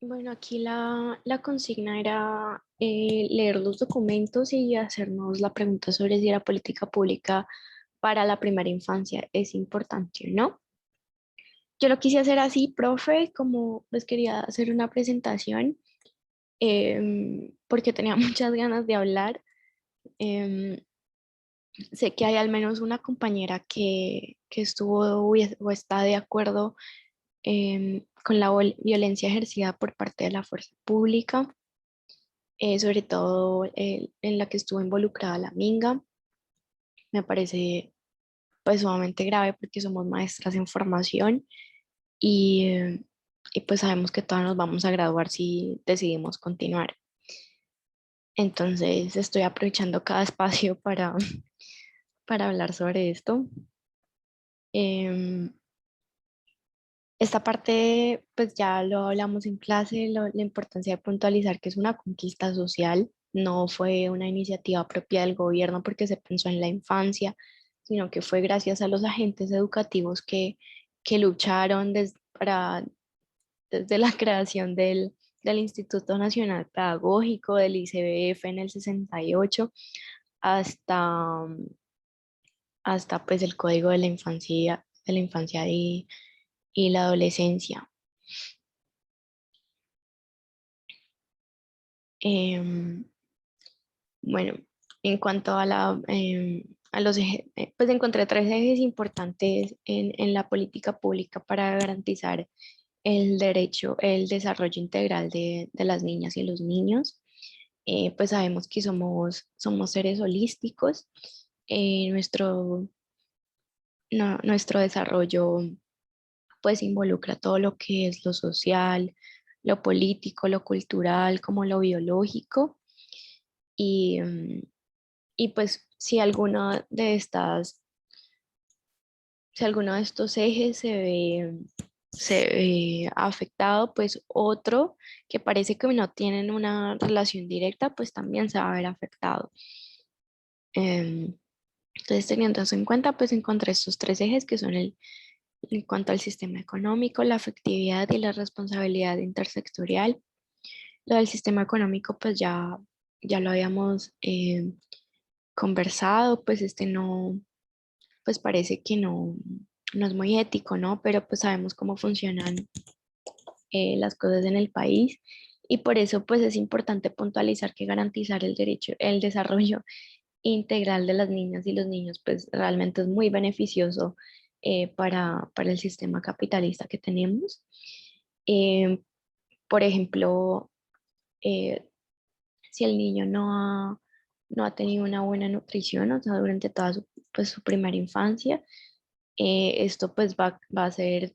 Bueno, aquí la consigna era leer los documentos y hacernos la pregunta sobre si la política pública para la primera infancia es importante o no. Yo lo quise hacer así, profe, como pues quería hacer una presentación porque tenía muchas ganas de hablar. Em, Sé que hay al menos una compañera que estuvo o está de acuerdo con la violencia ejercida por parte de la fuerza pública, sobre todo en la que estuvo involucrada la Minga. Me parece pues sumamente grave porque somos maestras en formación y pues sabemos que todas nos vamos a graduar si decidimos continuar. Entonces estoy aprovechando cada espacio para hablar sobre esto. Em, Esta parte, pues ya lo hablamos en clase, la importancia de puntualizar que es una conquista social, no fue una iniciativa propia del gobierno porque se pensó en la infancia, sino que fue gracias a los agentes educativos que lucharon desde la creación del Instituto Nacional Pedagógico, del ICBF en el 68, hasta, hasta pues el Código de la infancia y la adolescencia. Em, bueno, en cuanto a a los ejes, pues encontré tres ejes importantes en la política pública para garantizar el derecho, el desarrollo integral de las niñas y los niños. Pues sabemos que somos seres holísticos. Nuestro, nuestro desarrollo pues involucra todo lo que es lo social, lo político, lo cultural, como lo biológico. Y, y pues si alguno de estos ejes se ve afectado, pues otro que parece que no tienen una relación directa, pues también se va a ver afectado. Em, entonces, teniendo eso en cuenta, pues encontré estos tres ejes que son en cuanto al sistema económico, la afectividad y la responsabilidad intersectorial. Lo del sistema económico, pues ya lo habíamos conversado, pues pues parece que no es muy ético, ¿no? Pero pues sabemos cómo funcionan las cosas en el país y por eso pues es importante puntualizar que garantizar el derecho, el desarrollo integral de las niñas y los niños pues realmente es muy beneficioso para el sistema capitalista que tenemos. Eh, por ejemplo, eh, si el niño no ha tenido una buena nutrición, o sea, durante toda pues, su primera infancia, esto pues va a ser,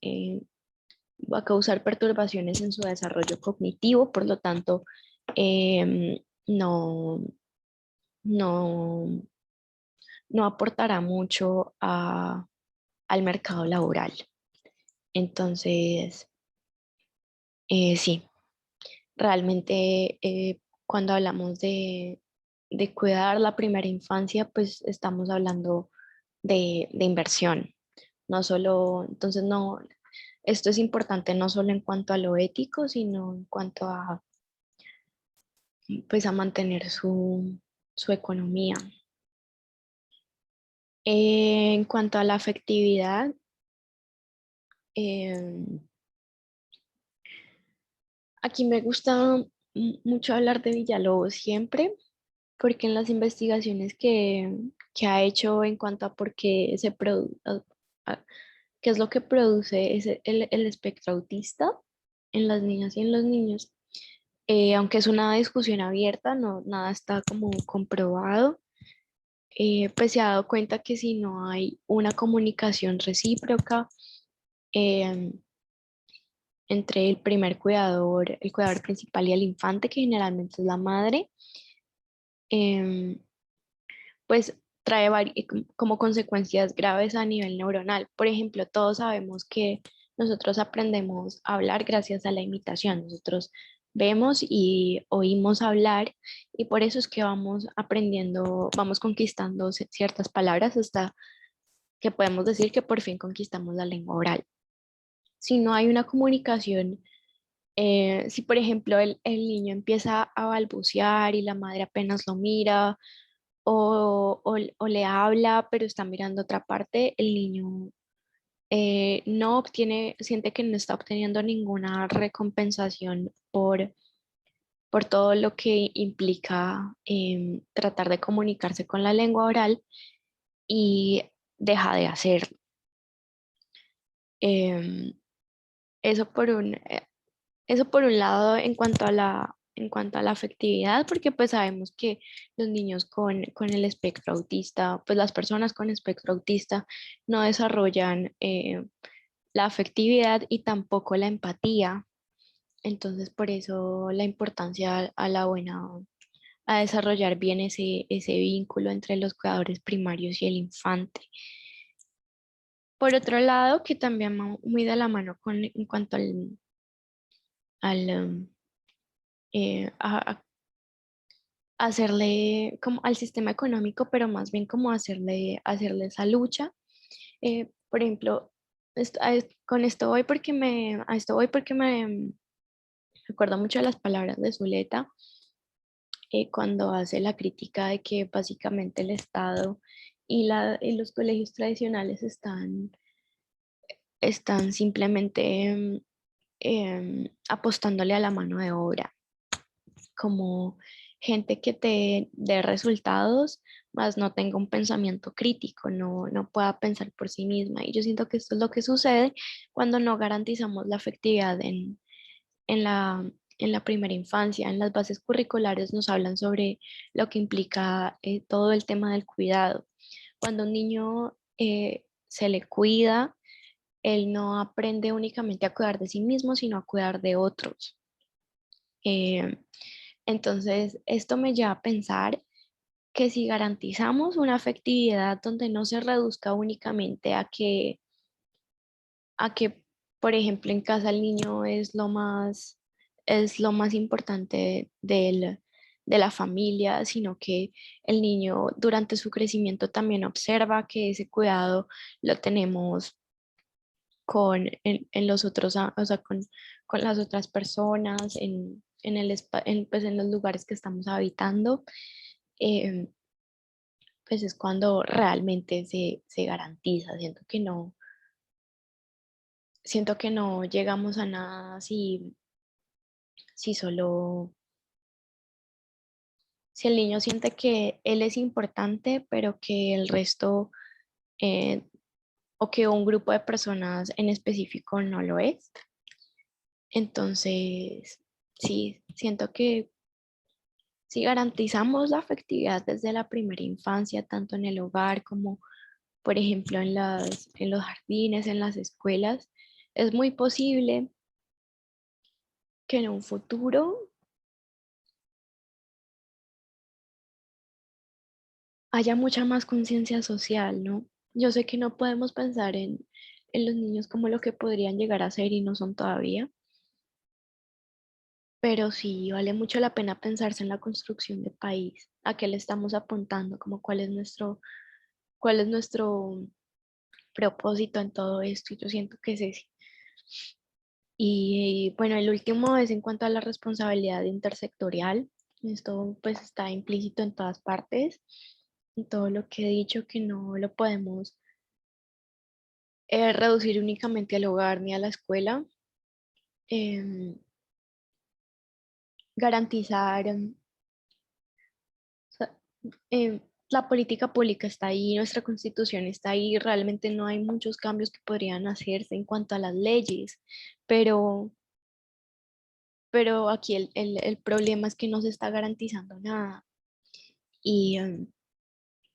va a causar perturbaciones en su desarrollo cognitivo, por lo tanto, no, no, no aportará mucho al mercado laboral. Entonces, sí, realmente cuando hablamos de cuidar la primera infancia, pues estamos hablando de inversión. No solo, entonces no, esto es importante no solo en cuanto a lo ético, sino en cuanto a, pues a mantener su economía. En cuanto a la afectividad, eh, aquí me gusta mucho hablar de Villalobos siempre, porque en las investigaciones que ha hecho en cuanto a por qué qué es lo que produce el espectro autista en las niñas y en los niños, aunque es una discusión abierta, no, nada está como comprobado, pues se ha dado cuenta que si no hay una comunicación recíproca eh, entre el cuidador principal y el infante, que generalmente es la madre, em, pues trae como consecuencias graves a nivel neuronal. Por ejemplo, todos sabemos que nosotros aprendemos a hablar gracias a la imitación. Nosotros vemos y oímos hablar y por eso es que vamos aprendiendo, vamos conquistando ciertas palabras hasta que podemos decir que por fin conquistamos la lengua oral. Si no hay una comunicación Si, por ejemplo, el niño empieza a balbucear y la madre apenas lo mira o le habla, pero está mirando otra parte, el niño no obtiene, siente que no está obteniendo ninguna recompensación por todo lo que implica tratar de comunicarse con la lengua oral y deja de hacerlo. Em, eso por eso por un lado en cuanto a la afectividad, porque pues sabemos que los niños con el espectro autista, pues las personas con espectro autista no desarrollan la afectividad y tampoco la empatía. Entonces, por eso la importancia a la buena, a desarrollar bien ese vínculo entre los cuidadores primarios y el infante. Por otro lado, que también va muy de la mano en cuanto al a hacerle como al sistema económico, pero más bien como hacerle esa lucha. Por ejemplo, con esto voy porque a esto voy porque me recuerdo mucho las palabras de Zuleta cuando hace la crítica de que básicamente el Estado y los colegios tradicionales están simplemente apostándole a la mano de obra, como gente que te dé resultados, más no tenga un pensamiento crítico, no pueda pensar por sí misma. Y yo siento que esto es lo que sucede cuando no garantizamos la efectividad en en la primera infancia. En las bases curriculares nos hablan sobre lo que implica todo el tema del cuidado. Cuando un niño se le cuida, él no aprende únicamente a cuidar de sí mismo, sino a cuidar de otros. Eh, entonces, esto me lleva a pensar que si garantizamos una afectividad donde no se reduzca únicamente a que, por ejemplo, en casa el niño es lo más importante de la familia, sino que el niño durante su crecimiento también observa que ese cuidado lo tenemos en los otros, o sea, con las otras personas, pues en los lugares que estamos habitando, eh, pues es cuando realmente se garantiza. Siento que no llegamos a nada si solo, si el niño siente que él es importante, pero que el resto eh, o que un grupo de personas en específico no lo es. Entonces, sí, siento que si garantizamos la afectividad desde la primera infancia, tanto en el hogar como, por ejemplo, en los jardines, en las escuelas, es muy posible que en un futuro haya mucha más conciencia social, ¿no? Yo sé que no podemos pensar en los niños como lo que podrían llegar a ser y no son todavía, pero sí vale mucho la pena pensarse en la construcción de país, a qué le estamos apuntando, como cuál es nuestro propósito en todo esto, y yo siento que es ese. Y bueno, el último es en cuanto a la responsabilidad intersectorial. Esto pues está implícito en todas partes, en todo lo que he dicho, que no lo podemos reducir únicamente al hogar ni a la escuela. Em, garantizar, o sea, la política pública está ahí, nuestra constitución está ahí, realmente no hay muchos cambios que podrían hacerse en cuanto a las leyes, pero aquí el problema es que no se está garantizando nada. Y,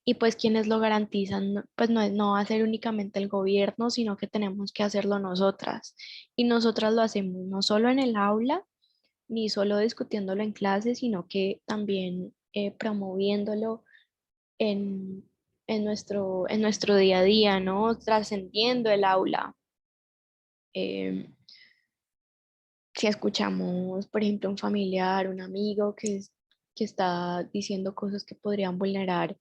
y pues quienes lo garantizan, pues no va a ser únicamente el gobierno, sino que tenemos que hacerlo nosotras. Y nosotras lo hacemos no solo en el aula, ni solo discutiéndolo en clase, sino que también promoviéndolo en, en nuestro día a día, ¿no? Trascendiendo el aula. Em, si escuchamos, por ejemplo, un familiar, un amigo que está diciendo cosas que podrían vulnerar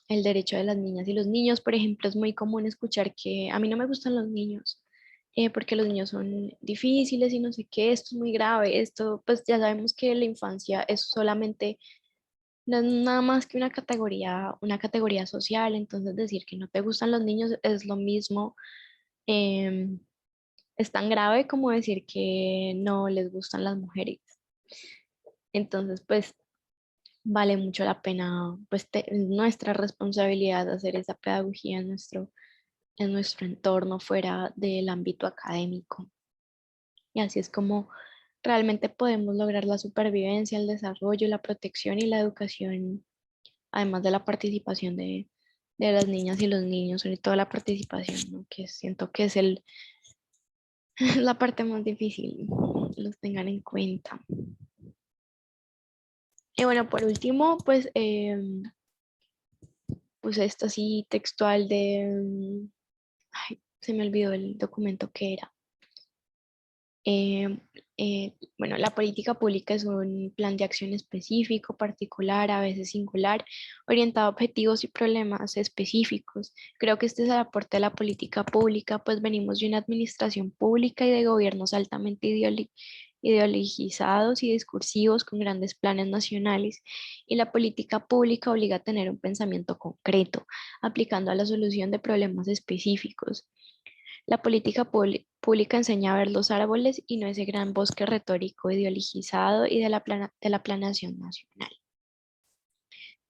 el derecho de las niñas y los niños, por ejemplo, es muy común escuchar que a mí no me gustan los niños porque los niños son difíciles y no sé qué, esto es muy grave, esto, pues ya sabemos que la infancia es solamente, no es nada más que una categoría social, entonces decir que no te gustan los niños es lo mismo, em, es tan grave como decir que no les gustan las mujeres. Entonces, pues vale mucho la pena, pues nuestra responsabilidad hacer esa pedagogía en nuestro entorno fuera del ámbito académico. Y así es como realmente podemos lograr la supervivencia, el desarrollo, la protección y la educación, además de la participación de las niñas y los niños, sobre todo la participación, ¿no? Que siento que es la parte más difícil, los tengan en cuenta. Y bueno, por último, pues esto así textual ay, se me olvidó el documento que era. Eh, bueno, la política pública es un plan de acción específico, particular, a veces singular, orientado a objetivos y problemas específicos. Creo que este es el aporte de la política pública, pues venimos de una administración pública y de gobiernos altamente ideologizados y discursivos con grandes planes nacionales, y la política pública obliga a tener un pensamiento concreto, aplicando a la solución de problemas específicos. La política pública enseña a ver los árboles y no ese gran bosque retórico ideologizado y de de la planeación nacional.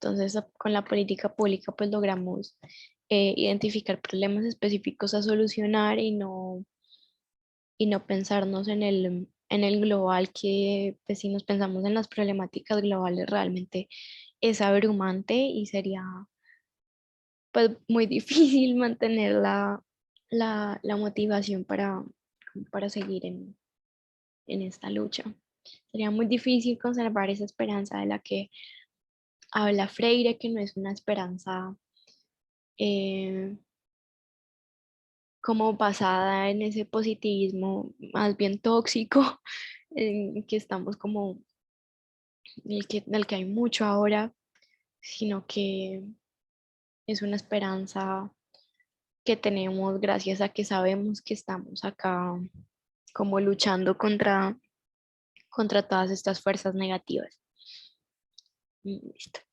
Entonces, con la política pública, pues logramos identificar problemas específicos a solucionar y no pensarnos en el global, que pues, si nos pensamos en las problemáticas globales, realmente es abrumante y sería pues muy difícil mantener la motivación para seguir en esta lucha. Sería muy difícil conservar esa esperanza de la que habla Freire, que no es una esperanza eh, como basada en ese positivismo más bien tóxico, en que estamos como, del que hay mucho ahora, sino que es una esperanza que tenemos gracias a que sabemos que estamos acá como luchando contra todas estas fuerzas negativas. Listo.